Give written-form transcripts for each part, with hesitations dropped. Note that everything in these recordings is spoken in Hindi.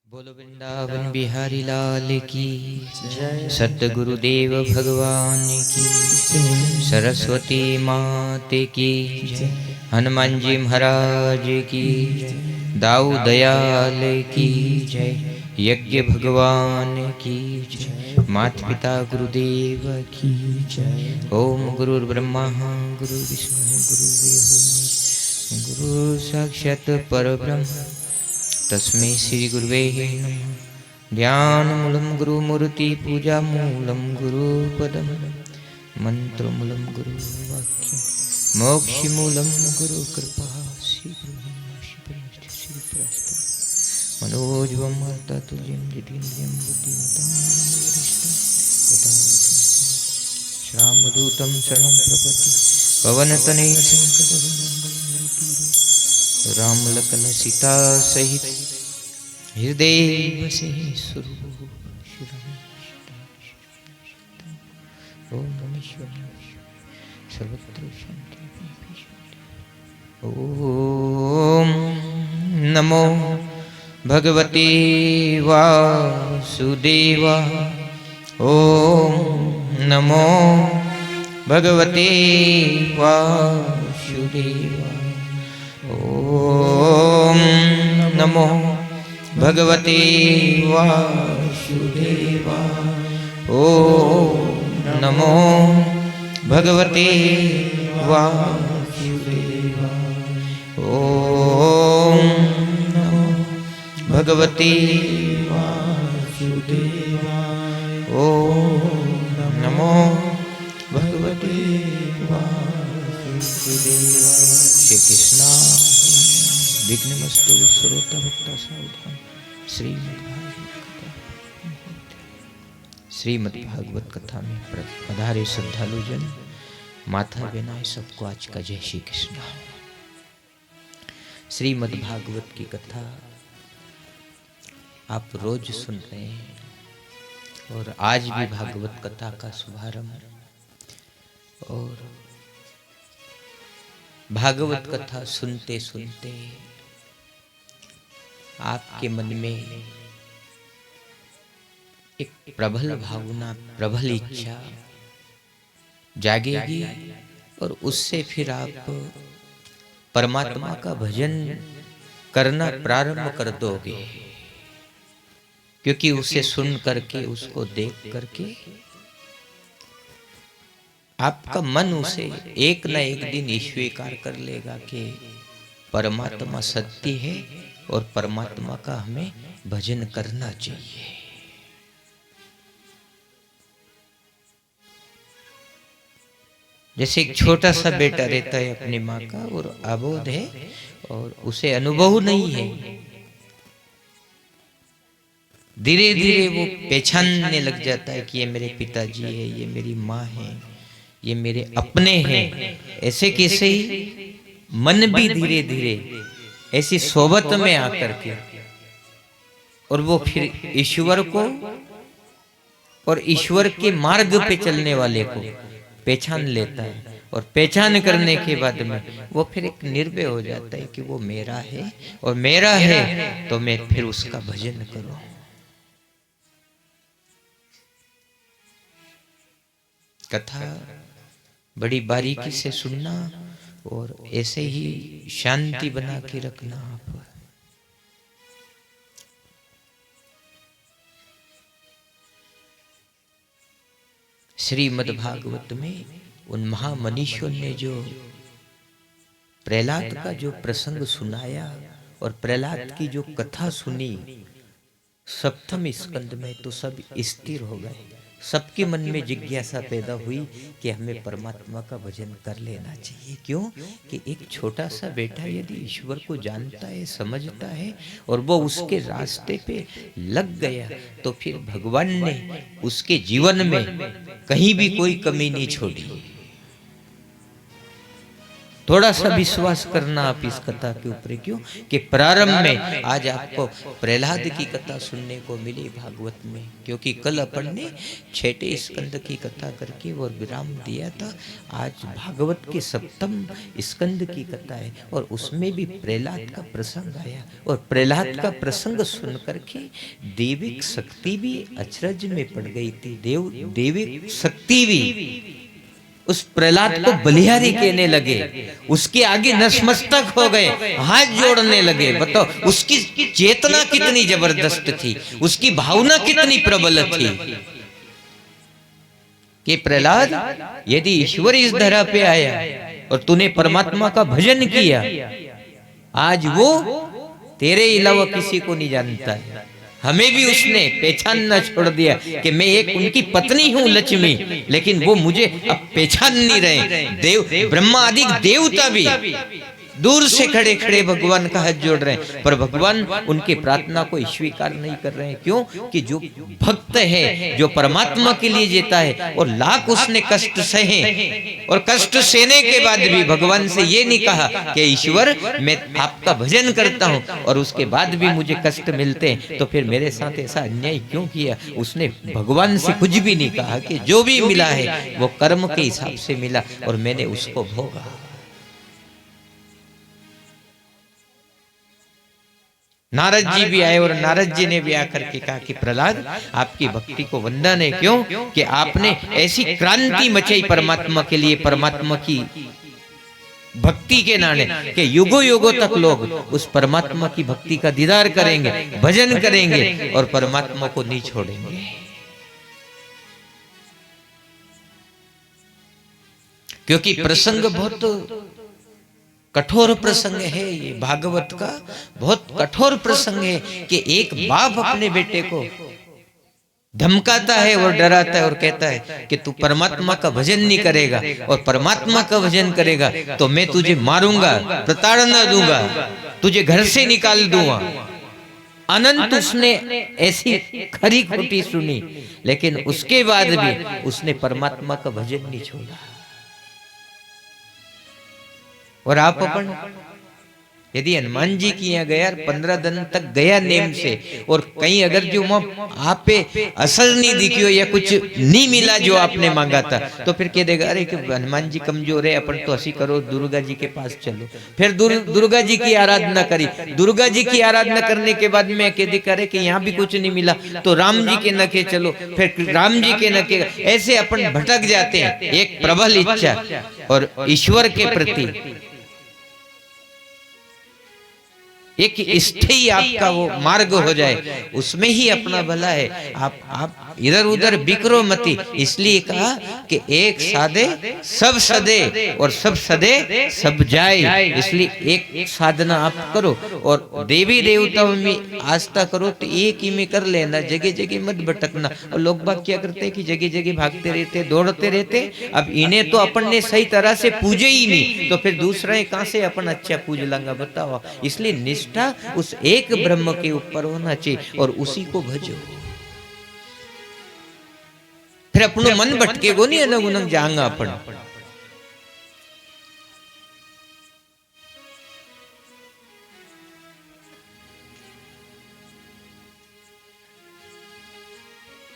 बोलो वृंदावन बिहारी लाल की जय। सतगुरुदेव भगवान की जय। सरस्वती माते की जय। हनुमान जी महाराज की जय। दाऊ दयाल की जय। यज्ञ भगवान की जय। माता पिता गुरुदेव की जय। ओम गुरुर् ब्रह्मा गुरु विष्णु गुरुदेव गुरु साक्षात् परब्रह्म तस्मै श्री गुरुवे नमः। ध्यानमूलं गुरुमूर्ति पूजामूलं गुरुपदं मंत्रमूलं गुरुवाक्यं मोक्षमूलं गुरुकृपा श्री मनोजवं मार्तातुल्यं जितेन्द्रियं बुद्धिमतां श्यामदूतं शरणं प्रपत्ति पवनतनये राम लखन सीता सहित हृदय बसे स्वरूप ओम नमः शिवाय सर्वत्र शांति। ओम नमो भगवते वासुदेवाय। ओम नमो भगवते वासुदेवाय। ओम नमो भगवते वासुदेवाय। ओम नमो भगवते वासुदेवाय। ओम नमो भगवते वासुदेवाय। ओम नमो भगवते वासुदेवाय। श्री कृष्ण विघ्नमस्तु श्रोता भक्ता सावधान। श्रीमद् भागवत कथा में पधारे श्रद्धालु जन, माथा बेनाए सबको आज का जय श्री कृष्ण। श्रीमद् भागवत की कथा आप रोज सुन रहे हैं और आज भी भागवत कथा का शुभारंभ और भागवत कथा सुनते सुनते आपके मन में एक प्रबल भावना, प्रबल इच्छा जागेगी और उससे फिर आप परमात्मा का भजन करना प्रारंभ कर दोगे, क्योंकि उसे सुन करके, उसको देख करके आपका मन उसे एक न एक दिन स्वीकार कर लेगा कि परमात्मा सत्य है और परमात्मा का हमें भजन करना चाहिए। जैसे एक छोटा सा बेटा रहता है अपनी माँ का और अबोध है और उसे अनुभव नहीं है, धीरे धीरे वो पहचानने लग जाता है कि ये मेरे पिताजी है, ये मेरी माँ है, ये मेरे अपने हैं। ऐसे कैसे ही मन भी धीरे धीरे ऐसी सोबत में आकर के और वो फिर ईश्वर को और ईश्वर के मार्ग पे चलने वाले को पहचान लेता है। और पहचान करने के बाद में वो फिर एक निर्भय हो जाता है कि वो मेरा है और मेरा है तो मैं फिर उसका भजन करूं। कथा बड़ी बारीकी से सुनना और ऐसे ही शांति बना के रखना। आप श्रीमद् भागवत में उन महामनीषियों ने जो प्रहलाद का जो प्रसंग सुनाया और प्रहलाद की जो कथा सुनी, सप्तम स्कंद में तो सब स्थिर हो गए। सबके मन में जिज्ञासा पैदा हुई कि हमें परमात्मा का भजन कर लेना चाहिए। क्यों कि एक छोटा सा बेटा यदि ईश्वर को जानता है, समझता है और वो उसके रास्ते पे लग गया तो फिर भगवान ने उसके जीवन में कहीं भी कोई कमी नहीं छोड़ी। थोड़ा सा विश्वास करना आप इस कथा के ऊपर। क्यों कि प्रारंभ में आज आपको प्रहलाद की कथा सुनने को मिली भागवत में, क्योंकि कल अपन ने छठे स्कंद की कथा करके और विराम दिया था। आज भागवत के सप्तम स्कंद की कथा है और उसमें भी प्रहलाद का प्रसंग आया, और प्रहलाद का प्रसंग सुन करके देविक शक्ति भी अचरज में पड़ गई थी। देविक शक्ति भी उस प्रहलाद को बलिहारी कहने लगे, उसके आगे नतमस्तक हो गए, हाथ जोड़ने लगे। बताओ उसकी चेतना कितनी जबरदस्त थी, उसकी भावना कितनी प्रबल थी कि प्रहलाद यदि ईश्वर इस धरा पे आया और तूने परमात्मा का भजन किया, आज वो तेरे अलावा किसी को नहीं जानता है। हमें भी उसने पहचानना छोड़ दिया कि मैं एक उनकी पत्नी हूं लक्ष्मी, लेकिन वो मुझे अब पहचान नहीं रहे। देव ब्रह्मा आदि देवता भी दूर से खड़े खड़े भगवान का हाथ जोड़ रहे हैं, पर भगवान उनकी प्रार्थना को स्वीकार नहीं कर रहे हैं। क्यों कि जो भक्त है, जो परमात्मा के लिए जीता है, और लाख उसने कष्ट सहे, और कष्ट सहने के बाद भी भगवान से ये नहीं कहा कि ईश्वर मैं आपका भजन करता हूं और उसके बाद भी मुझे कष्ट मिलते हैं, तो फिर मेरे साथ ऐसा अन्याय क्यों किया। उसने भगवान से कुछ भी नहीं कहा कि जो भी मिला है वो कर्म के हिसाब से मिला और मैंने उसको भोगा। नारद जी भी आए और नारद जी ने भी आकर के कहा कि प्रहलाद आपकी भक्ति को वंदन है। क्यों कि आपने ऐसी क्रांति मचाई परमात्मा के लिए, परमात्मा की भक्ति के नाने कि युगों युगों तक लोग उस परमात्मा की भक्ति का दीदार करेंगे, भजन करेंगे और परमात्मा को नहीं छोड़ेंगे। क्योंकि प्रसंग बहुत कठोर प्रसंग है, ये भागवत का बहुत कठोर प्रसंग है कि एक बाप अपने बेटे को धमकाता है और डराता है और कहता है कि तू परमात्मा का भजन नहीं करेगा और परमात्मा का भजन करेगा तो मैं तुझे मारूंगा, प्रताड़ना दूंगा, तुझे घर से निकाल दूंगा। अनंत उसने ऐसी खरी खोटी सुनी, लेकिन उसके बाद भी उसने परमात्मा का भजन नहीं छोड़ा। और आप अपन यदि हनुमान जी की यहाँ गया 15 दिन तक गया नेम से, और कहीं अगर जो आप पे असर नहीं दिखी हो या कुछ नहीं मिला जो आपने मांगा था, तो फिर कह देगा अरे कि हनुमान जी कमजोर है, अपन तो ऐसी करो दुर्गा जी के पास चलो। फिर दुर्गा जी की आराधना करी, दुर्गा जी की आराधना करने के बाद में कह दे करे कि यहाँ भी कुछ नहीं मिला तो राम जी के नखे चलो, फिर राम जी के नखे। ऐसे अपन भटक जाते हैं एक प्रबल इच्छा और ईश्वर के प्रति एक स्थायी आपका वो मार्ग हो जाए, उसमें ही अपना भला है। आप इधर उधर बिखरो मती, इसलिए कहा कि एक साधे सब सदे और सब सदे सब जाए। इसलिए एक साधना आप करो और देवी देवताओं में आस्था करो तो एक ही में कर लेना, जगह जगह मत भटकना। और लोग बाग क्या करते हैं कि जगह जगह भागते रहते, दौड़ते रहते। अब इन्हें तो अपन ने सही तरह से पूजे ही नहीं, तो फिर दूसरा कहां से अपन अच्छा पूज लांगा बताओ। इसलिए निष्ठा उस एक ब्रह्म के ऊपर होना चाहिए और उसी को भजो। फिर अपनो मन भटकेगो नहीं, अनग उनग जाएंगा अपन।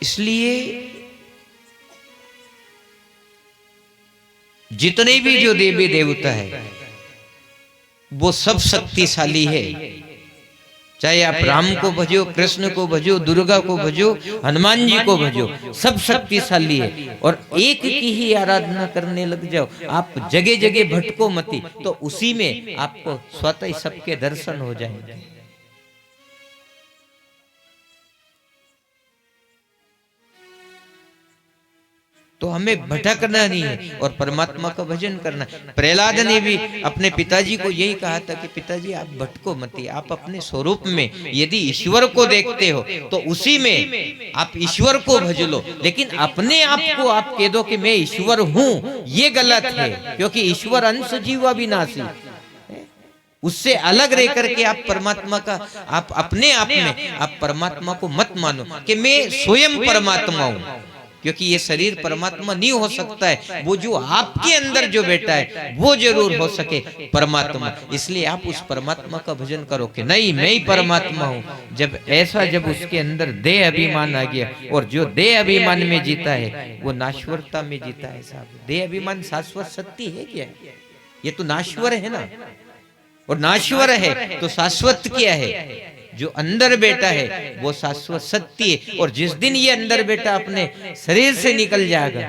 इसलिए जितने भी जो देवी देवता है वो सब शक्तिशाली है। चाहे आप राम को भजो, कृष्ण को भजो, दुर्गा को भजो, हनुमान जी को भजो, सब शक्तिशाली है। और एक की ही आराधना करने लग जाओ, आप जगह जगह भटको मती, तो उसी में आपको स्वतः सबके दर्शन हो जाएंगे। तो हमें भटकना नहीं है और परमात्मा का भजन करना। प्रहलाद ने भी अपने पिताजी को यही कहा था कि पिताजी आप भटको मती, आप अपने स्वरूप में यदि ईश्वर को देखते हो तो उसी में आप ईश्वर को भज लो, लेकिन अपने आप को आप कह दो कि मैं ईश्वर हूं, ये गलत है। क्योंकि ईश्वर अंश जीवा विनाशी, उससे अलग रह करके आप परमात्मा का, आप अपने आप में आप परमात्मा को मत मानो कि मैं स्वयं परमात्मा हूं। क्योंकि ये शरीर परमात्मा नहीं हो सकता है, वो जो आपके अंदर जो बैठा है वो जरूर हो सके परमात्मा। इसलिए आप उस परमात्मा का भजन करो कि नहीं मैं ही परमात्मा हूँ। जब उसके अंदर देह अभिमान आ गया, और जो देह अभिमान में जीता है वो नाश्वरता में जीता है। साहब देह अभिमान शाश्वत सत्य है क्या? ये तो नाश्वर है ना, और नाश्वर है तो शाश्वत क्या है? जो अंदर बैठा है वो शाश्वत सत्य है। और जिस दिन ये अंदर बैठा अपने शरीर से निकल जाएगा,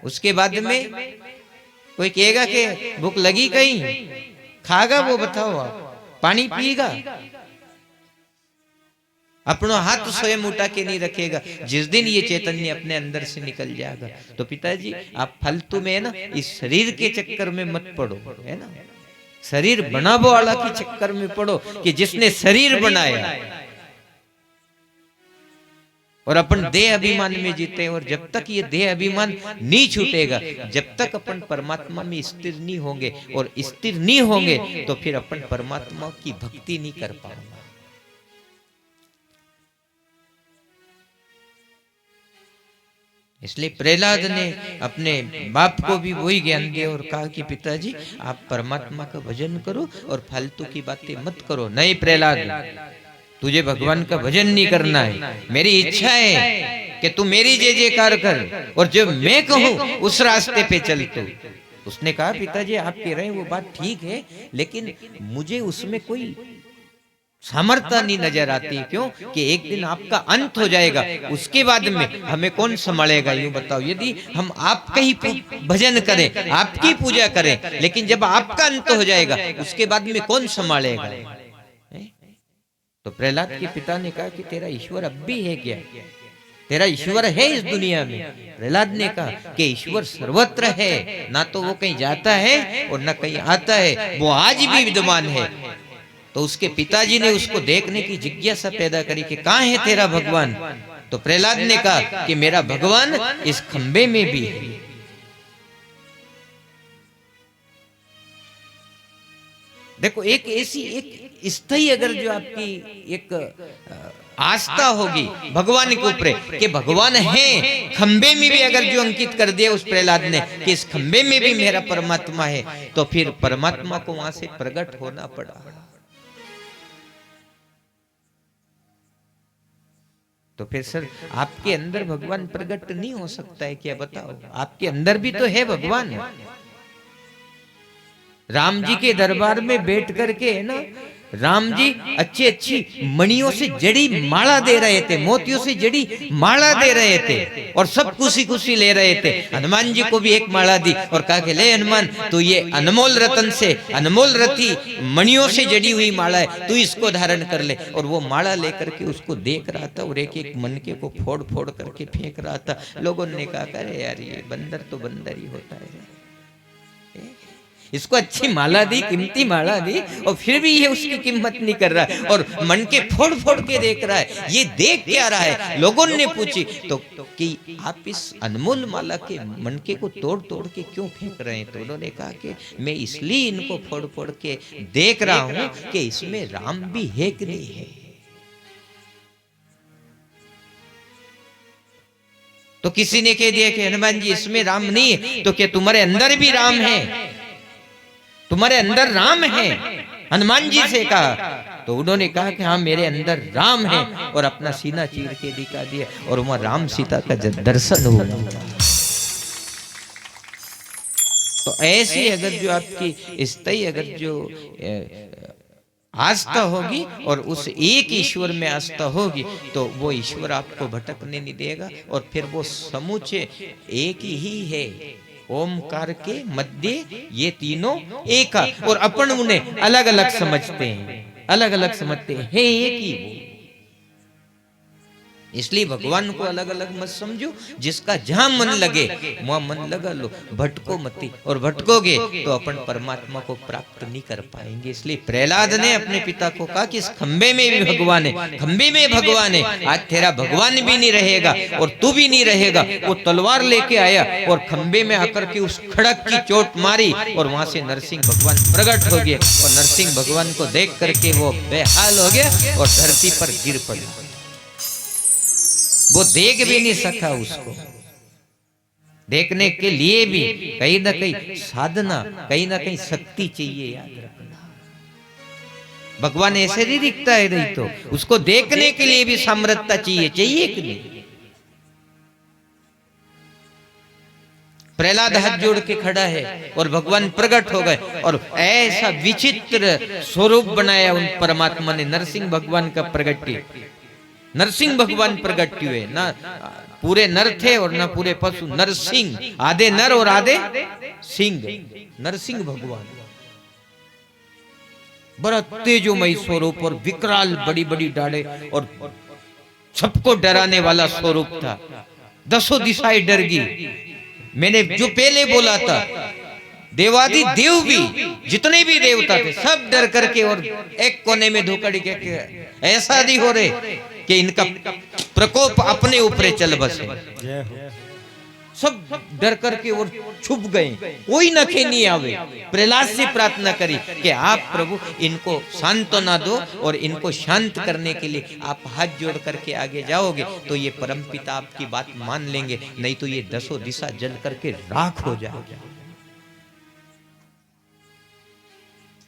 उसके बाद में कोई कहेगा कि भूख लगी कहीं खागा, वो बताओ आप पानी पिएगा, अपना हाथ स्वयं उठा के नहीं रखेगा। जिस दिन ये चैतन्य अपने अंदर से निकल जाएगा, तो पिताजी आप फालतू में है ना इस शरीर के चक्कर में मत पड़ो, है ना, शरीर बनाने वाला के चक्कर में पड़ो कि जिसने शरीर बनाया। और अपन देह अभिमान में जीते हैं, और जब तक ये देह अभिमान नहीं छूटेगा, जब तक अपन परमात्मा में स्थिर नहीं होंगे, और स्थिर नहीं होंगे तो फिर अपन परमात्मा की भक्ति नहीं कर पाएंगे। इसलिए प्रहलाद ने अपने बाप को भी वही ज्ञान दिया और कहा कि पिताजी आप परमात्मा का भजन करो और फालतू की बातें मत करो। नहीं प्रहलाद, तुझे भगवान का भजन नहीं करना है, मेरी इच्छा है कि तू मेरी जय जयकार कर, और जब मैं कहूं उस रास्ते पे चल तू। उसने कहा पिताजी आप कह रहे हैं वो बात ठीक है, लेकिन मुझे उसमें कोई सामर्थ्य नहीं नजर आती। क्यों? कि एक दिन आपका अंत हो जाएगा, उसके बाद में हमें कौन संभालेगा? यूं बताओ, यदि हम आपका ही भजन करें, आपकी पूजा करें, लेकिन जब आपका अंत हो जाएगा उसके बाद में कौन संभालेगा? तो प्रहलाद के पिता ने कहा कि तेरा ईश्वर अब भी है क्या? तेरा ईश्वर है इस दुनिया में? प्रहलाद ने कहा कि ईश्वर सर्वत्र है, ना तो वो कहीं जाता है और ना कहीं आता है, वो आज भी विद्यमान है। तो उसके पिताजी ने उसको देखने की जिज्ञासा पैदा करी कि कहां है तेरा भगवान? तो प्रहलाद ने कहा कि मेरा भगवान इस खंबे में भी है। देखो, एक ऐसी एक स्थायी अगर जो आपकी एक आस्था होगी भगवान के ऊपर कि भगवान है, खंबे में भी अगर जो अंकित कर दिया उस प्रहलाद ने कि इस खंबे में भी मेरा परमात्मा है, तो फिर परमात्मा को वहां से प्रकट होना पड़ा। तो फिर सर आपके अंदर भगवान प्रकट नहीं हो सकता है क्या? बताओ, आपके अंदर भी तो है भगवान। राम जी के दरबार में बैठ करके है ना, राम जी अच्छी अच्छी मणियों से जड़ी माला दे रहे थे, मोतियों से जड़ी माला दे रहे थे, और सब खुशी खुशी ले रहे थे। हनुमान जी को भी एक माला दी और कहा कि ले हनुमान, तू ये अनमोल रतन से, अनमोल रति मणियों से जड़ी हुई माला है, तू इसको धारण कर ले। और वो माला लेकर के उसको देख रहा था और एक एक मनके को फोड़ फोड़ करके फेंक रहा था। लोगों ने कहा अरे यार ये बंदर तो बंदर ही होता है, इसको अच्छी माला दी, कीमती माला दी, और फिर भी ये उसकी कीमत नहीं कर रहा है और मन के फोड़ फोड़ के देख रहा है। ये देख क्या रहा है? लोगों ने पूछी तो कि आप इस अनमोल माला के मनके को तोड़ तोड़ के क्यों फेंक रहे हैं? तो उन्होंने कहा कि मैं इसलिए इनको फोड़ फोड़ के देख रहा हूं कि इसमें राम भी है कि नहीं है। तो किसी ने कह दिया कि हनुमान जी इसमें राम नहीं है, तो क्या तुम्हारे अंदर भी राम है? तुम्हारे अंदर राम है? हनुमान जी से कहा। तो उन्होंने कहा कि हाँ मेरे अंदर राम है, और अपना सीना चीर के दिखा दिया और वहां राम सीता का दर्शन हुआ। तो ऐसी अगर जो आपकी स्थायी अगर जो आस्था होगी और उस एक ईश्वर में आस्था होगी, तो वो ईश्वर आपको भटकने नहीं देगा। और फिर वो समूचे एक ही है, ओमकार के मध्य ये तीनों एक, और अपन उन्हें अलग अलग समझते हैं, अलग अलग समझते हैं, है एक ही वो। इसलिए भगवान को अलग अलग मत समझो, जिसका जहां मन लगे वहां मन लगा लो, भटको मती, और भटकोगे तो अपन परमात्मा को प्राप्त नहीं कर पाएंगे। इसलिए प्रहलाद ने अपने पिता को कहा कि इस खंबे में भी भगवान है, खंबे में भगवान है, आज तेरा भगवान भी नहीं रहेगा और तू भी नहीं रहेगा। वो तलवार लेके आया और खंबे में आकर के उस खड़क की चोट मारी, और वहां से नरसिंह भगवान प्रकट हो गए, और नरसिंह भगवान को देख करके वो बेहाल हो गया और धरती पर गिर पड़ा। वो देख भी नहीं सका उसको, देखने के लिए भी कहीं ना कहीं साधना, कहीं ना कहीं शक्ति चाहिए, याद रखना। भगवान ऐसे नहीं दिखता है, नहीं तो उसको देखने के लिए भी सामर्थ्य चाहिए, चाहिए कि नहीं। प्रहलाद हाथ जोड़ के खड़ा है और भगवान प्रकट हो गए और ऐसा विचित्र स्वरूप बनाया उन परमात्मा ने। नरसिंह भगवान का प्रगट्य, नरसिंह भगवान प्रगट हुए, ना पूरे नर थे और ना पूरे पशु। नरसिंह, आधे नर और आधे सिंह, नरसिंह भगवान। बड़ा तेजोमय स्वरूप और विकराल बड़ी बड़ी डाले और सबको डराने वाला स्वरूप था। दसों दिशाएं डर गई। मैंने जो पहले बोला था, देवादि देव भी, जितने भी देवता थे, सब डर करके और एक कोने में धोखड़ी के ऐसा नहीं हो रहे कि इनका प्रकोप अपने ऊपर चल बसे। सब डर करके और छुप गए, कोई नखे नहीं आवे। प्रहलाद से प्रार्थना करी कि आप प्रभु इनको सांत्वना दो और इनको शांत करने के लिए आप हाथ जोड़ करके आगे जाओगे तो ये परमपिता आपकी बात मान लेंगे, नहीं तो ये दसों दिशा जल करके राख हो जाएगा।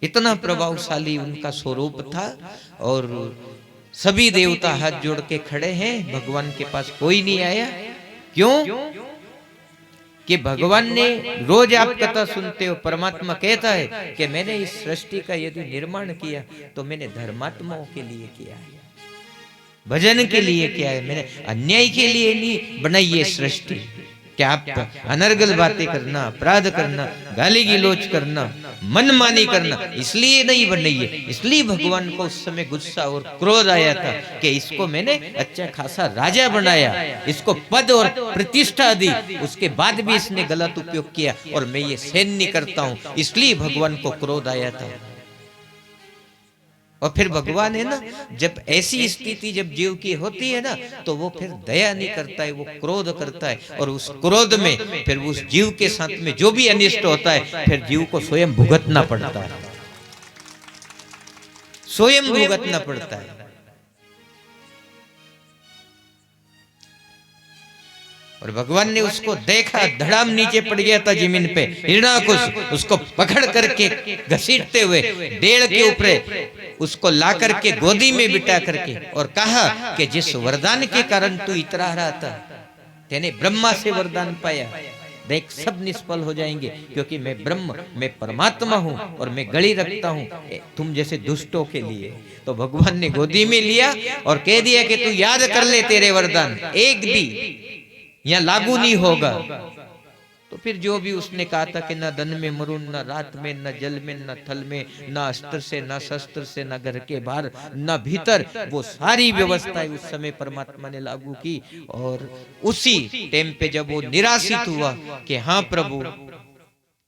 इतना प्रभावशाली उनका स्वरूप था और सभी देवता हाथ जोड़ के खड़े हैं, भगवान के पास कोई नहीं आया। क्यों? कि भगवान ने, रोज आप कथा सुनते हो, परमात्मा कहता है कि मैंने इस सृष्टि का यदि निर्माण किया तो मैंने धर्मात्माओं के लिए किया है, भजन के लिए किया है, मैंने अन्याय के लिए नहीं बनाई ये सृष्टि। क्या आप अनर्गल बातें करना, अपराध करना, गाली गलौज करना, मनमानी करना इसलिए नहीं बनाई है। इसलिए भगवान को उस समय गुस्सा और क्रोध आया था कि इसको मैंने अच्छा खासा राजा बनाया, इसको पद और प्रतिष्ठा दी, उसके बाद भी इसने गलत उपयोग किया और मैं ये सहन नहीं करता हूं, इसलिए भगवान को क्रोध आया था। और फिर भगवान है ना, जब ऐसी स्थिति जब जीव की होती है ना तो वो फिर दया नहीं करता है, वो क्रोध करता है और उस क्रोध में फिर उस जीव के साथ में जो भी अनिष्ट होता है फिर जीव को स्वयं भुगतना पड़ता है, स्वयं भुगतना पड़ता है। और भगवान ने उसको देखा, धड़ाम नीचे पड़ गया था जमीन पे, हिरणाकुश उसको पकड़ करके घसीटते हुए डेढ़ के ऊपर उसको ला करके गोदी में बिठा करके और कहा कि जिस वरदान के कारण तू इतरा रहा था, तेने ब्रह्मा से वरदान पाया, देख सब निष्फल हो जाएंगे क्योंकि मैं ब्रह्म, मैं परमात्मा हूं और मैं गली रखता हूं तुम जैसे दुष्टों के लिए। तो भगवान ने गोदी में लिया और कह दिया कि तू याद कर ले, तेरे वरदान एक भी यहाँ लागू नहीं होगा। तो फिर जो भी उसने कहा था कि न धन में मरूं, न रात में, न जल में, न थल में, न अस्त्र से, न शस्त्र से, न घर के बाहर, न भीतर, वो सारी व्यवस्थाएं उस समय परमात्मा ने लागू की। और उसी टाइम पे जब वो निराशित हुआ कि हाँ प्रभु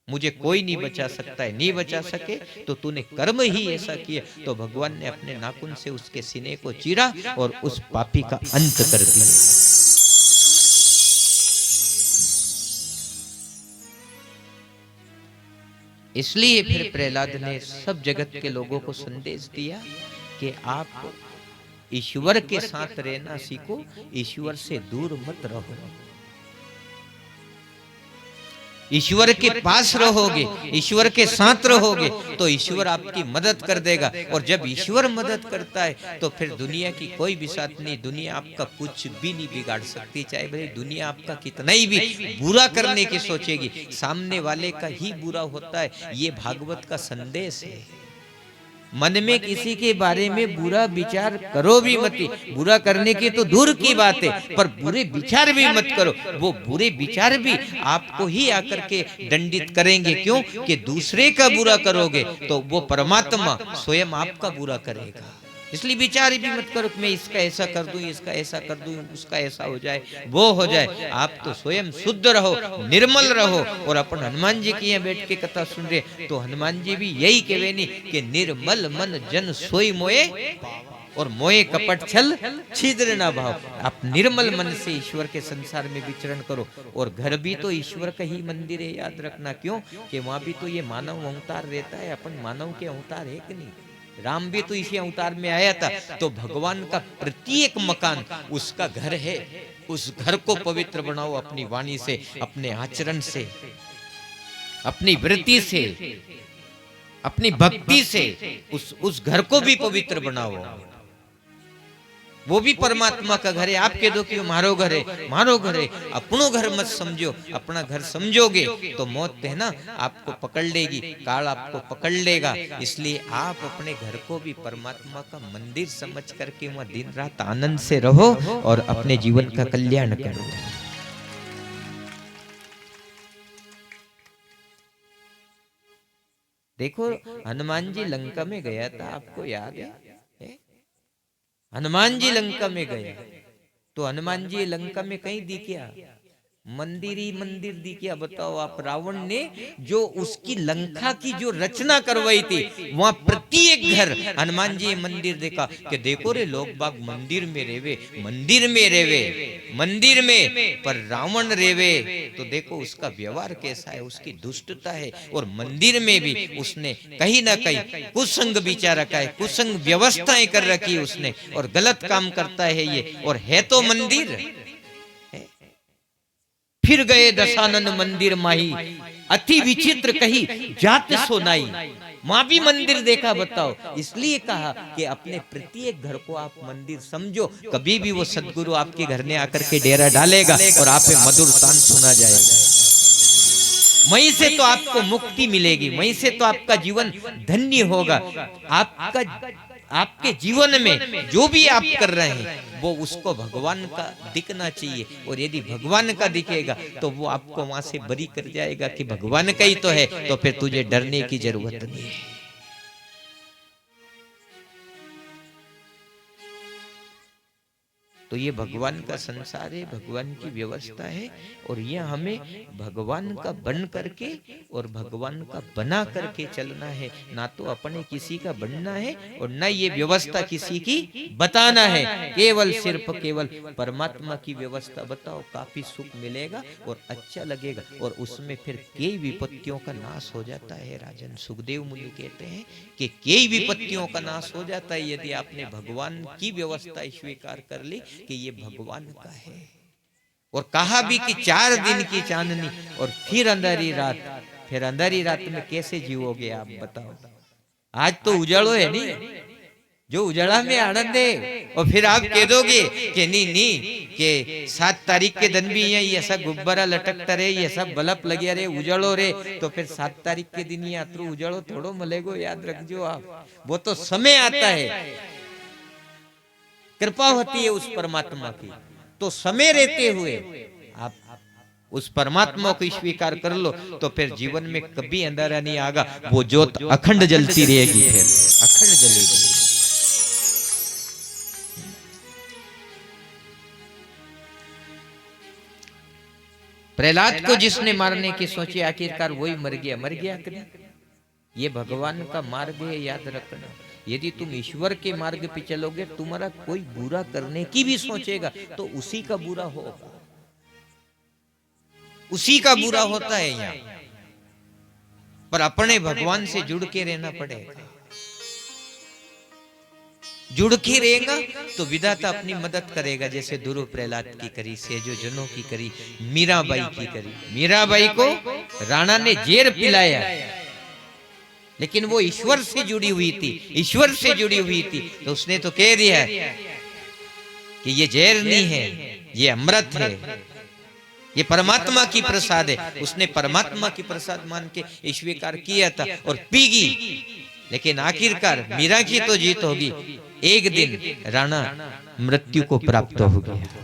मुझे कोई नहीं बचा सकता है, नहीं बचा सके तो तूने कर्म ही ऐसा किया, तो भगवान ने अपने नाखून से उसके सीने को चीरा और उस पापी का अंत कर दिया। इसलिए फिर प्रहलाद ने सब जगत के लोगों को संदेश दिया कि आप ईश्वर के साथ रहना सीखो, ईश्वर से दूर मत रहो। ईश्वर के पास रहोगे, ईश्वर के साथ रहोगे तो ईश्वर आपकी मदद कर देगा। और जब ईश्वर मदद करता है तो फिर दुनिया की कोई भी साथ नहीं, दुनिया आपका कुछ भी नहीं बिगाड़ सकती। चाहे भले दुनिया आपका कितना ही भी बुरा करने की सोचेगी, सामने वाले का ही बुरा होता है। ये भागवत का संदेश है। मन में किसी के बारे में बुरा विचार करो भी मत, बुरा करने की तो दूर की बात है, पर बुरे विचार भी मत करो। वो बुरे विचार भी आपको ही आकर के दंडित करेंगे। क्यों? कि दूसरे का बुरा करोगे तो वो परमात्मा स्वयं आपका बुरा करेगा। इसलिए विचार भी मत करो कि मैं इसका ऐसा कर दूं, इसका ऐसा कर दूं, उसका ऐसा हो जाए, वो हो जाए। आप तो स्वयं शुद्ध रहो, निर्मल रहो। और अपन हनुमान जी की यहाँ बैठ के कथा सुन रहे तो हनुमान जी भी यही कहे नहीं कि निर्मल मन जन सोई मोए और मोए कपट छल छिद्र ना भाव। आप निर्मल मन से ईश्वर के संसार में विचरण करो। और घर भी तो ईश्वर का ही मंदिर है, याद रखना। क्यों? कि वहां भी तो ये मानव अवतार रहता है, अपन मानव के अवतार है कि नहीं। राम भी तो इसी अवतार में आया था। तो भगवान का प्रत्येक मकान उसका घर है। उस घर को पवित्र बनाओ अपनी वाणी से, अपने आचरण से, अपनी वृत्ति से, अपनी भक्ति से उस घर को भी पवित्र बनाओ। वो भी परमात्मा का घर है। आप कह दो कि मारो घर है, मारो घर है, अपनो घर मत समझो। अपना घर समझोगे तो मौत है ना आपको पकड़ लेगी, काल आपको पकड़ लेगा। इसलिए आप अपने घर को भी परमात्मा का मंदिर समझ करके वहां दिन रात आनंद से रहो और अपने जीवन का कल्याण करो। देखो हनुमान जी लंका में गया था, आपको याद है? हनुमान जी लंका में गए तो हनुमान जी लंका में कहीं दिखा? मंदिर ही मंदिर दिखा। बताओ आप, रावण ने जो उसकी लंका की जो रचना करवाई थी, वहां प्रत्येक घर हनुमान जी मंदिर देखा कि देखो रे लोग बाग मंदिर में रेवे, मंदिर में रेवे, मंदिर में, पर रावण रेवे तो देखो उसका व्यवहार कैसा है, उसकी दुष्टता है। और मंदिर में भी उसने कहीं ना कहीं कुसंग बिचा रखा है, कुसंग व्यवस्थाएं कर रखी है उसने, और गलत काम करता है ये। और है तो मंदिर। फिर गए दशानन मंदिर माही, अति विचित्र कही जात सोनाई। मां भी मंदिर देखा। बताओ, इसलिए कहा कि अपने प्रत्येक घर को आप मंदिर समझो। कभी भी वो सदगुरु आपके घर में आकर के डेरा डालेगा और आप पे मधुर तान सुना जाएगा। वहीं से तो आपको मुक्ति मिलेगी, वहीं से तो आपका जीवन धन्य होगा। आपका आपके जीवन में जो भी आप कर रहे हैं वो उसको भगवान का दिखना चाहिए। और यदि भगवान का दिखेगा तो वो आपको वहां से बरी कर जाएगा कि भगवान का ही तो है, तो फिर तुझे डरने की जरूरत नहीं है। तो ये भगवान का संसार है, भगवान की व्यवस्था है। और ये हमें भगवान का बन करके और भगवान का बना करके चलना है। ना तो अपने किसी का बनना है और ना ये व्यवस्था किसी की बताना है। केवल सिर्फ केवल परमात्मा की व्यवस्था बताओ, काफी सुख मिलेगा और अच्छा लगेगा। और उसमें फिर कई विपत्तियों का नाश हो जाता है। राजन सुखदेव मुनि कहते हैं कि कई विपत्तियों का नाश हो जाता है यदि आपने भगवान की व्यवस्था स्वीकार कर ली कि ये भगवान का है। और कहा भी कि 4 दिन की चांदनी और फिर अंधेरी रात। फिर अंधेरी रात में कैसे जीवोगे आप बताओ? आज तो उजालो है नहीं, जो उजाला में आनंद है। और फिर आप कह दोगे कि नहीं कि 7 तारीख के दिन भी ये सब गुब्बारा लटकता रहे, ये सब बल्ब लगे रहे, उजालो रे, तो फिर 7 तारीख के दिन यात्रो उजालो थोड़ो मिलेगो। याद रखजो आप, वो तो समय आता है, कृपा होती है उस परमात्मा की। तो समय रहते हुए आप उस परमात्मा को स्वीकार कर लो तो फिर जीवन में कभी अंधेरा नहीं आएगा। वो ज्योत अखंड जलती रहेगी, फिर अखंड जलेगी। प्रहलाद को जिसने मारने की सोची आखिरकार वही मर गया। मर गया कि नहीं? ये भगवान का मार्ग है, याद रखना। यदि तुम ईश्वर के मार्ग पे चलोगे, तुम्हारा कोई बुरा करने की भी सोचेगा तो उसी का बुरा होगा, उसी का बुरा होता है यहाँ। पर अपने भगवान से जुड़ के रहना पड़ेगा। जुड़ के रहेगा तो विधाता अपनी मदद करेगा। जैसे ध्रुव प्रहलाद की करी, सेजो जनों की करी, मीराबाई की करी। मीराबाई को राणा ने जेर पिलाया, लेकिन वो ईश्वर से जुड़ी हुई थी, ईश्वर से जुड़ी हुई थी। तो उसने तो कह दिया कि ये जहर नहीं है, ये अमृत है, ये परमात्मा की प्रसाद है। उसने परमात्मा की प्रसाद मान के स्वीकार किया था और पीगी। लेकिन आखिरकार मीरा की तो जीत होगी। एक दिन राणा मृत्यु को प्राप्त हो गया।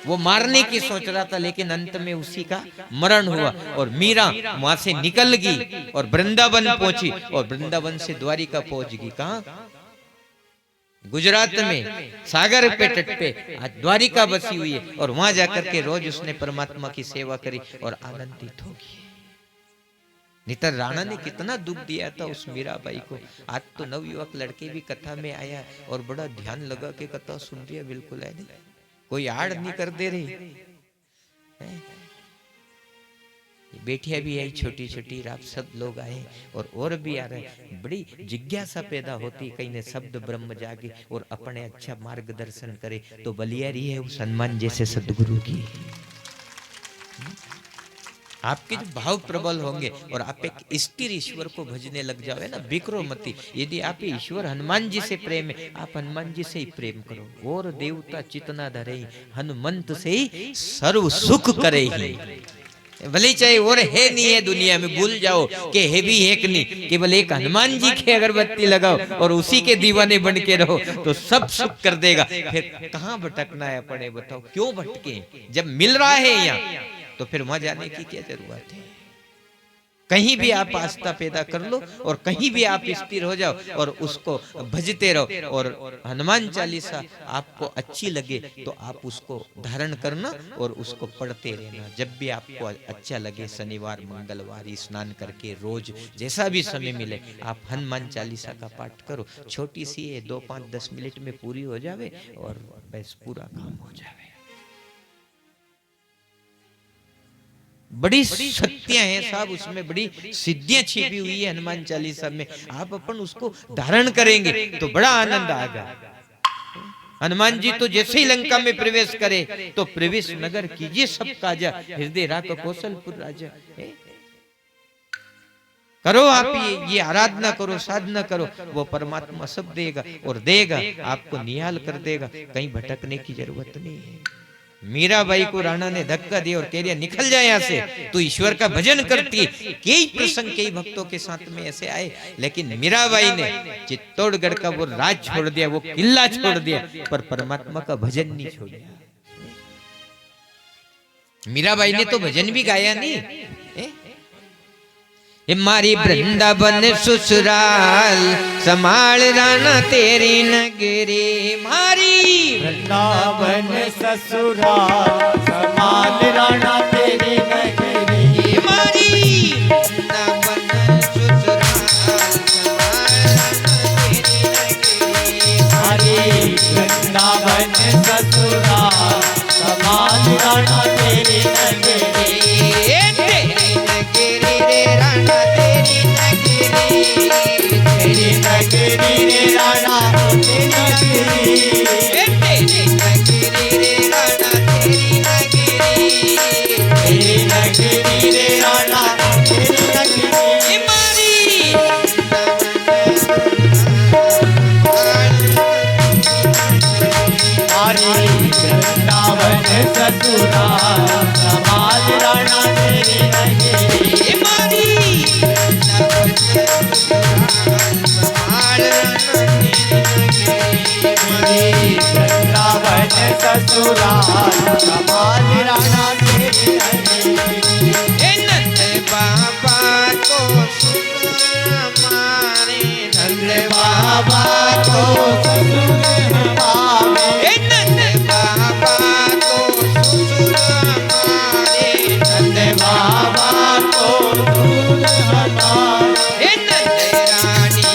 वो मारने की सोच रहा था, लेकिन अंत में उसी का मरण हुआ। और मीरा वहां से निकल गई और वृंदावन पहुंची। और वृंदावन से द्वारिका पहुंच गई। कहां? गुजरात में सागर पे तट पे आज द्वारिका बसी हुई है। और वहां जाकर के रोज उसने परमात्मा की सेवा करी और आनंदित होगी। नितर राणा ने कितना दुख दिया था उस मीराबाई को। आज तो नवयुवक लड़के भी कथा में आया और बड़ा ध्यान लगा के कथा सुन रही है। बिल्कुल है नहीं, कोई आड़ नहीं कर दे रही है। बेटियां भी आई छोटी छोटी, आप सब लोग आए और भी आ रहे। बड़ी जिज्ञासा पैदा होती, कहीं ने शब्द ब्रह्म जागे और अपने अच्छा मार्गदर्शन करे तो बलियारी है उस हनुमान जैसे सदगुरु की। आपके जो भाव प्रबल होंगे और आप एक स्थिर ईश्वर को भजने लग जाओ ना, बिखरो मती। यदि आप ईश्वर हनुमान जी से प्रेम है, आप हनुमान जी से ही प्रेम करो। और देवता चितना धरे हनुमंत से ही सर्व सुख करे ही। भले चाहे और है नहीं है दुनिया में, भूल जाओ कि है भी है कि नहीं, केवल एक हनुमान जी की अगरबत्ती लगाओ और उसी के दीवाने बन के रहो तो सब सुख कर देगा। फिर कहाँ भटकना है अपने, बताओ क्यों भटके? जब मिल रहा है यहाँ तो फिर वहां जाने की क्या जरूरत है? कहीं भी आप आस्था पैदा कर लो और कहीं भी आप स्थिर हो जाओ और उसको भजते रहो। और हनुमान चालीसा आपको अच्छी लगे तो आप उसको धारण करना और उसको पढ़ते रहना। जब भी आपको अच्छा लगे, शनिवार मंगलवार स्नान करके रोज जैसा भी समय मिले आप हनुमान चालीसा का पाठ करो। छोटी सी है, 2, 5, 10 मिनट में पूरी हो जावे और बस पूरा काम हो जावे। बड़ी शक्तियां हैं साहब उसमें, बड़ी सिद्धियां छिपी हुई है हनुमान चालीसा में। आप अपन उसको धारण करेंगे तो बड़ा आनंद आएगा। हनुमान जी तो जैसे ही लंका में प्रवेश करे तो प्रवेश नगर कीजिए सब काजा, हृदय राख कौशलपुर राजा। करो आप ये आराधना करो, साधना करो, वो परमात्मा सब देगा और देगा, आपको निहाल कर देगा। कहीं भटकने की जरूरत नहीं है। मीराबाई को राणा ने धक्का दिया और कह दिया निकल जाए यहाँ से, तू ईश्वर का भजन करती है। कई प्रसंग कई भक्तों के साथ में ऐसे आए, लेकिन मीराबाई ने चित्तौड़गढ़ का वो राज छोड़ दिया, वो किला छोड़ दिया, पर परमात्मा का भजन नहीं छोड़ा। मीराबाई ने तो भजन भी गाया नहीं। मारी वृंदावन ससुराल संभाल राणा तेरी नगरी, मारी वृंदावन ससुराल संभाल राणा तेरी नगरी, मारी वृंदावन ससुराल हमारी वृंदावन ससुराल संभाल राणा तेरी नगरी, तेरी नगरी रे राणा तेरी नगरी, तेरी नगरी रे राणा तेरी नगरी, तेरी नगरी रे राणा तेरी नगरी, मारी हमारी वृंदावन ससुराल संभाल राणा तेरी नगरी, मारी वृंदावन ससुराल संभाल राणा तेरी नगरी, नंद बाबा को सुन हमारे, नंद बाबा को ससुर हमारे, नंद बाबा को सुन हमारे, नंद बाबा को दूध हमारे, नंद रानी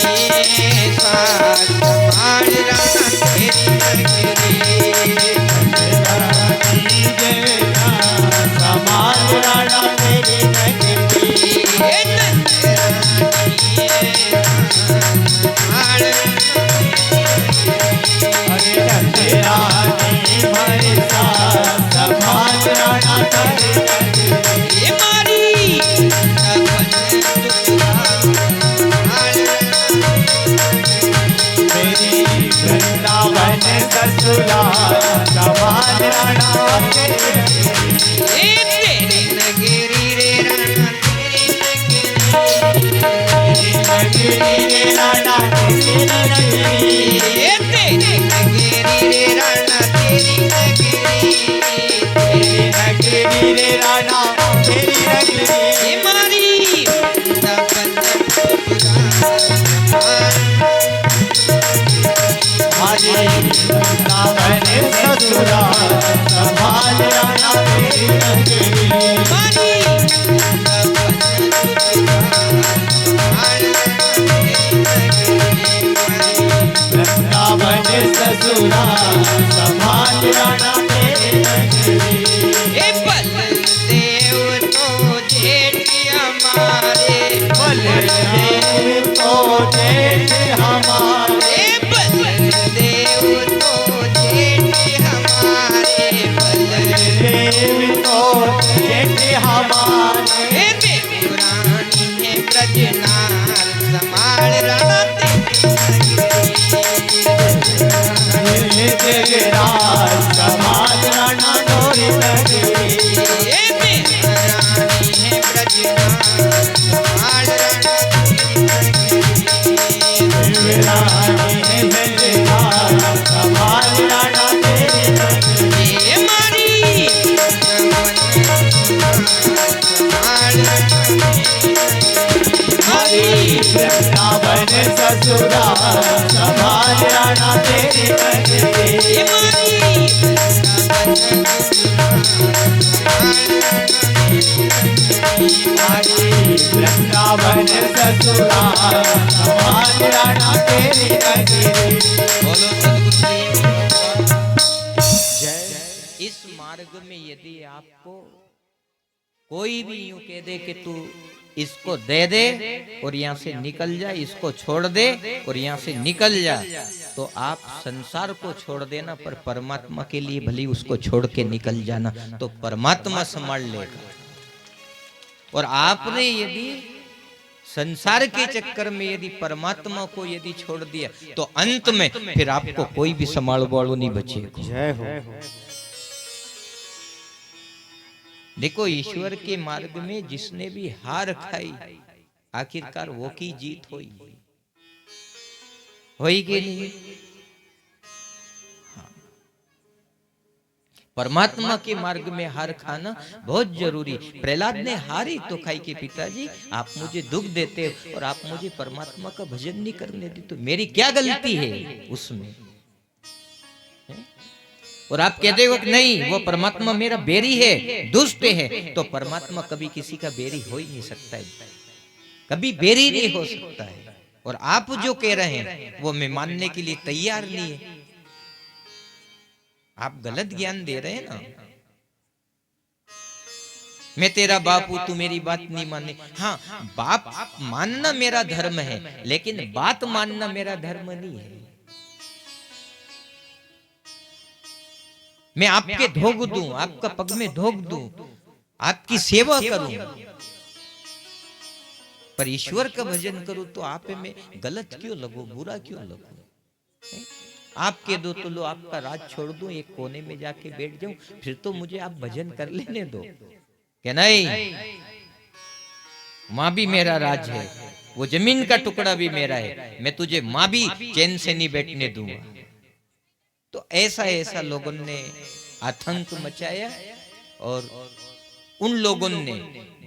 साथ संभाल राणा तेरी नगरी, रानी देना संभाल राणा तेरी नगरी, नंद अरे नंद रानी भाई साथ संभाल राणा तेरी नगरी, मारी तेरी वृंदावन ससुराल संभाल राणा तेरी नगरी, तेरी नगरी रे राणा तेरी नगरी रे राणा तेरी नगरी, तेरी नगरी रे राणा तेरी नगरी, तेरी नगरी रे राणा तेरी नगरी, मारी हमारी वृंदावन ससुराल संभाल राणा तेरी नगरी, वृंदावन ससुराल संभाल राणा तेरी नगरी, बल देव तो जे जेठ हमारे, बलदेव तो जेठ हमारे, बलदेव तो जेठ हमारे। हे देवरानी है ब्रजनार समाल राते जगराज कमाल राणा डोरी नगरी। हे देवरानी है ब्रजनार समाल देवरानी है जगराज कमाल राणा तेरी नगरी। ये मारी वृंदावन ससुराल संभाल राणा तेरी नगरी। ये मारी वृंदावन ससुराल संभाल राणा तेरी नगरी। बोलो सद्गुरुदेव जय। इस मार्ग में यदि आपको कोई भी यूं कह दे कि तू इसको दे दे और यहाँ से निकल जा, इसको छोड़ दे और यहाँ से निकल जा, तो आप संसार को छोड़ देना पर परमात्मा के लिए भली उसको छोड़ के निकल जाना, तो परमात्मा संभाल लेगा। और आपने यदि संसार के चक्कर में यदि परमात्मा को यदि छोड़ दिया तो अंत में फिर आपको कोई भी संभाल वालों नहीं बचेगा। जय हो। देखो ईश्वर के मार्ग में जिसने भी हार खाई आखिरकार वो की जीत होई कि नहीं। हाँ। परमात्मा के मार्ग में हार खाना बहुत जरूरी। प्रहलाद ने हार ही तो खाई कि पिताजी आप मुझे दुख देते और आप मुझे परमात्मा का भजन नहीं करने देते, तो मेरी क्या गलती है उसमें। और आप कहते हो कि नहीं वो परमात्मा मेरा बेरी है, दुष्ट है, तो परमात्मा कभी किसी का बेरी हो ही नहीं सकता है, कभी बेरी नहीं हो सकता है। और आप जो कह रहे हैं वो मैं मानने के लिए तैयार नहीं है। आप गलत ज्ञान दे रहे हैं ना। मैं तेरा बाप हूं, तू मेरी बात नहीं माने। हाँ, बाप मानना मेरा धर्म है, लेकिन बात मानना मेरा धर्म नहीं है। मैं आपके धोख दूं, आपका पग में धोख दूं, आपकी सेवा करूं, पर ईश्वर का भजन करूं तो आप में गलत क्यों लगो, बुरा क्यों लगो। आपके दो तो लो आपका राज छोड़ दूं, एक कोने में जाके बैठ जाऊं, फिर तो मुझे आप भजन कर लेने दो। क्या नहीं, मां भी मेरा राज है, वो जमीन का टुकड़ा भी मेरा है, मैं तुझे मां भी चैन से नहीं बैठने दूंगा। तो ऐसा ऐसा लोगों ने आतंक मचाया और उन लोगों ने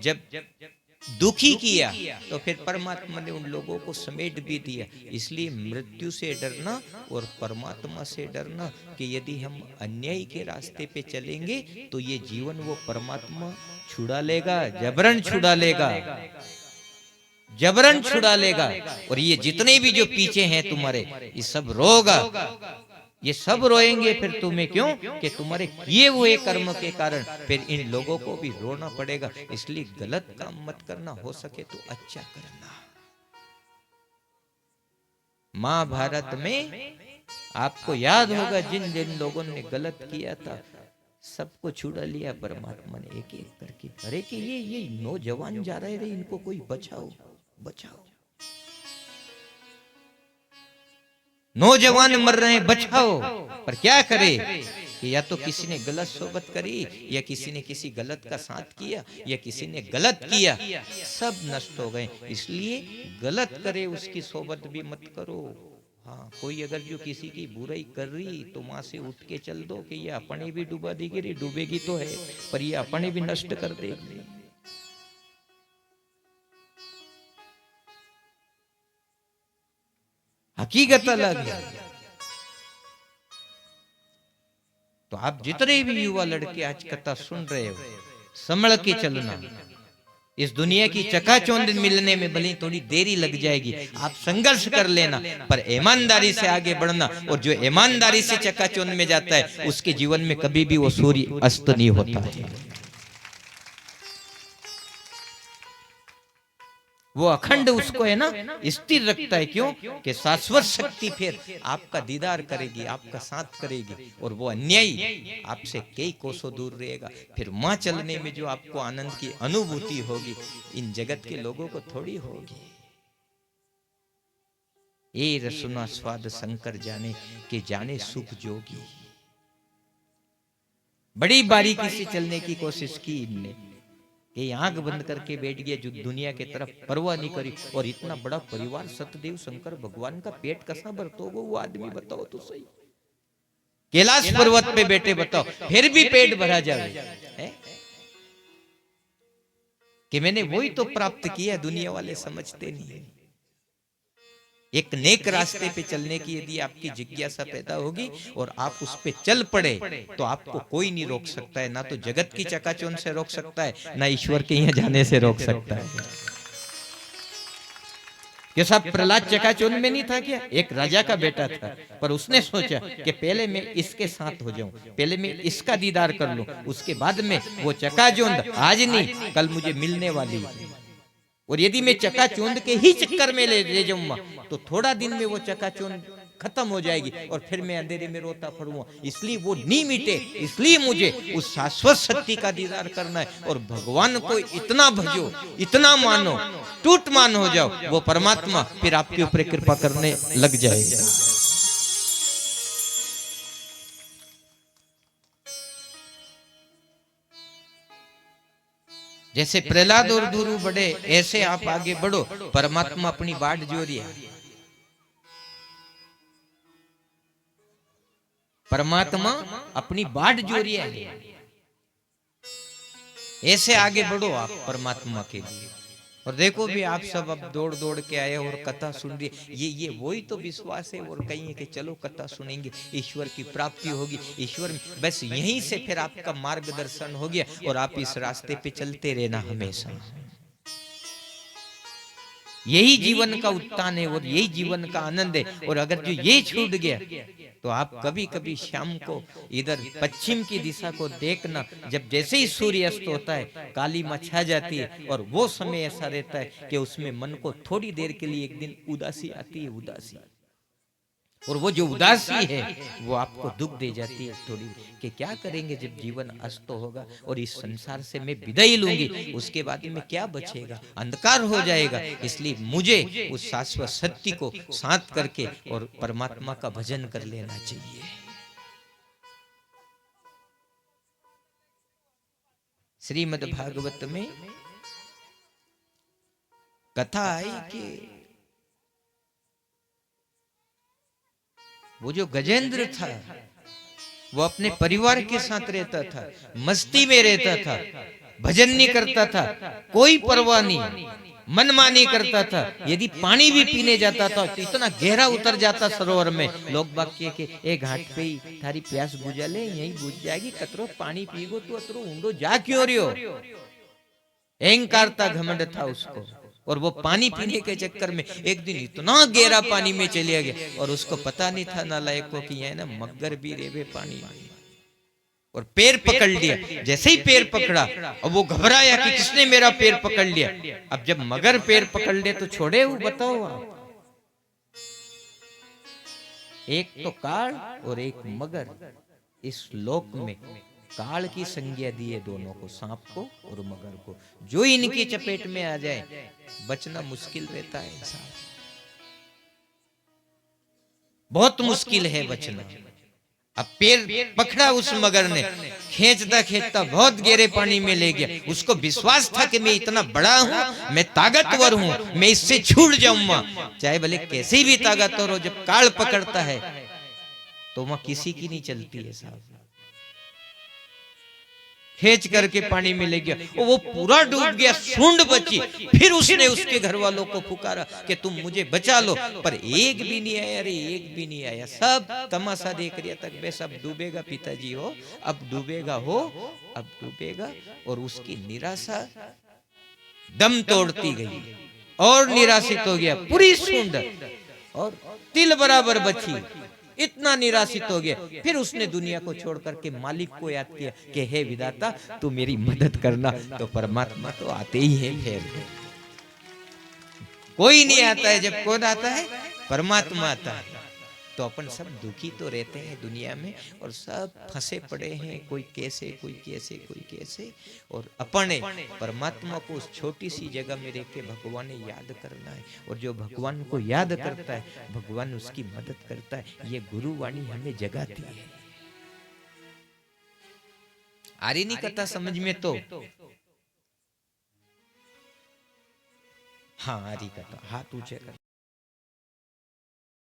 जब दुखी किया तो फिर परमात्मा ने उन लोगों को समेट भी दिया। इसलिए मृत्यु से डरना और परमात्मा से डरना कि यदि हम अन्याय के रास्ते पे चलेंगे तो ये जीवन वो परमात्मा छुड़ा लेगा, जबरन छुड़ा लेगा, जबरन छुड़ा लेगा। और ये जितने भी जो पीछे हैं तुम्हारे, ये सब रोगा, ये सब रोएंगे फिर तुम्हें, क्यों कि तुम्हारे किए हुए कर्म के कारण फिर इन लोगों को भी रोना पड़ेगा। इसलिए गलत काम मत करना, हो सके तो अच्छा करना। महाभारत में आपको याद होगा जिन जिन लोगों ने गलत किया था सबको छुड़ा लिया परमात्मा ने एक एक करके। अरे कि ये नौजवान जा रहे थे, इनको कोई बचाओ बचाओ, नौजवान मर रहे हैं बचाओ। पर क्या करे कि या तो किसी ने गलत सोबत करी, या किसी ने किसी गलत का साथ किया, या किसी ने गलत किया, सब नष्ट हो गए। इसलिए गलत करे उसकी सोबत भी मत करो। हाँ, कोई अगर जो किसी की बुराई कर रही तो वहां से उठ के चल दो कि ये अपने भी डुबा देगी, रे डूबेगी तो है पर ये अपने भी नष्ट कर देगी। हकीकत अलग है। तो आप जितने भी युवा लड़के आज कथा सुन रहे हो, संभल के चलना। इस दुनिया की चकाचौंध मिलने में भले थोड़ी देरी लग जाएगी, आप संघर्ष कर लेना, पर ईमानदारी से आगे बढ़ना। और जो ईमानदारी से चकाचौंध में जाता है उसके जीवन में कभी भी वो सूर्य अस्त नहीं होता है। वो अखंड उसको है ना स्थिर रखता है। क्यों? कि शाश्वत शक्ति फिर आपका दीदार करेगी, आपका साथ करेगी, और वो अन्यायी आपसे कई कोसों दूर रहेगा। फिर मां चलने में जो आपको आनंद की अनुभूति होगी, इन जगत के लोगों को थोड़ी होगी। ए रसुना स्वाद शंकर जाने, के जाने सुख जोगी। बड़ी बारीकी से चलने की कोशिश की इनने, ये आंख बंद करके बैठ गया, जो दुनिया की तरफ परवाह नहीं करी। और इतना बड़ा परिवार, सतदेव शंकर भगवान का पेट कसा भरता होगा वो आदमी, बताओ तो सही। कैलाश पर्वत पे बैठे, बताओ फिर भी पेट भरा जाए है? कि मैंने वही तो प्राप्त किया, दुनिया वाले समझते नहीं है। एक नेक रास्ते पे चलने की यदि आपकी जिज्ञासा पैदा होगी और आप उस पे चल पड़े, तो आपको कोई नहीं रोक सकता है। ना तो जगत की चकाचौंध से रोक सकता है, ना ईश्वर के यहाँ जाने से रोक सकता है। ये सब प्रहलाद चकाचौंध में नहीं था क्या? एक राजा का बेटा था, पर उसने सोचा कि पहले मैं इसके साथ हो जाऊं, पहले मैं इसका दीदार कर लूं, उसके बाद में वो चकाचौंध आज नहीं कल मुझे मिलने वाली है। और यदि मैं चकाचौंध के ही चक्कर में ले जाऊंगा, तो थोड़ा दिन में वो चकाचौंध खत्म हो जाएगी और फिर मैं अंधेरे में रोता फिरूंगा। इसलिए वो नहीं मिटे, इसलिए मुझे उस शाश्वत शक्ति का दीदार करना है। और भगवान को इतना भजो, इतना मानो, टूट मान हो जाओ, वो परमात्मा फिर आपके ऊपर कृपा करने लग जाएगा। जैसे प्रहलाद और दुरु बढ़े, ऐसे आप आगे बढ़ो। परमात्मा अपनी बाट जोरिया, परमात्मा अपनी बाट जोरिया है। ऐसे आगे बढ़ो आप परमात्मा के लिए। और देखो भी आप सब अब दौड़ दौड़ के आए और कथा सुन रही, ये वही तो विश्वास है। और कहीं है कि चलो कथा सुनेंगे, ईश्वर की प्राप्ति होगी, ईश्वर बस यहीं से फिर आपका मार्गदर्शन हो गया और आप इस रास्ते पे चलते रहना हमेशा। यही जीवन का उत्थान है और यही जीवन का आनंद है। और अगर जो ये छूट गया, तो आप कभी कभी शाम को इधर पश्चिम की दिशा को देखना, जब जैसे ही सूर्य अस्त होता है काली मां छा जाती है। और वो समय ऐसा रहता है कि उसमें मन को थोड़ी देर के लिए एक दिन उदासी आती है, उदासी। और वो जो उदासी है वो आपको दुख दे जाती है थोड़ी, कि क्या करेंगे जब जीवन अस्त होगा और इस संसार से मैं विदाई लूंगी, उसके बाद में क्या बचेगा, अंधकार हो जाएगा। इसलिए मुझे उस शाश्वत सत्य को साथ करके और परमात्मा का भजन कर लेना चाहिए। श्रीमद् भागवत में कथा आई कि वो जो गजेंद्र था, वो अपने परिवार के साथ रहता था, मस्ती में रहता था, भजन नहीं करता था, कोई परवाह नहीं, मनमानी करता था। यदि पानी भी पीने जाता था तो इतना गहरा उतर जाता सरोवर में, लोग बाग के ए घाट पे ही थारी प्यास बुझा ले, यही बुझ जाएगी, कतरो पानी पीगो तो अतरो ऊंडो जा क्यों रही हो। अहंकार था, घमंड था उसको। और वो पानी पीने के चक्कर में एक दिन इतना गहरा पानी में चले गया और उसको पता नहीं था नालायक को कि यह ना मगर भी रेवे पानी में। और पैर पकड़ लिया। जैसे ही पैर पकड़ा और वो घबराया कि किसने मेरा पैर पकड़ लिया। अब जब मगर पैर पकड़ ले तो छोड़े वो, बताओ आप। एक तो काल और एक मगर, इस लोक में काल की संज्ञा दी है दोनों को, सांप को और मगर को। जो इनकी चपेट में आ जाए बचना मुश्किल रहता है इंसान, बहुत मुश्किल है बचना। अब पैर पकड़ा उस मगर ने, खींचता खींचता बहुत गहरे पानी में ले गया। उसको विश्वास था कि मैं इतना बड़ा हूं, मैं ताकतवर हूं, मैं इससे छूट जाऊंगा, चाहे भले कैसी भी ताकतवर हो। जब काल पकड़ता है तो वहां किसी की नहीं चलती है साहब। खींच करके पानी में ले गया और वो पूरा डूब गया, सूंड बची। फिर उसने उसके घर वालों को पुकारा कि तुम मुझे बचा लो, पर एक भी नहीं आया। अरे एक भी नहीं आया, सब तमाशा देख रहा तक बे सब डूबेगा पिताजी हो, अब डूबेगा हो, अब डूबेगा। और उसकी निराशा दम तोड़ती गई और निराशित हो गया। पूरी सूंड और तिल बराबर बची, इतना निराशित हो गया। फिर उसने दुनिया को छोड़ करके मालिक को याद किया कि हे विधाता तू मेरी मदद करना। तो परमात्मा तो आते ही है। फिर कोई नहीं आता है। जब कौन आता है? परमात्मा आता है। तो अपन सब दुखी तो रहते हैं दुनिया में और सब फंसे पड़े हैं, कोई कैसे कोई कैसे कोई कैसे। और अपने परमात्मा को उस छोटी सी जगह में रह के भगवान ने याद करना है। और जो भगवान को याद करता है भगवान उसकी मदद करता है। ये गुरुवाणी हमें जगाती है। आ रही नहीं कथा समझ में? तो हाँ आ रही कथा, हाथ ऊंचे कर।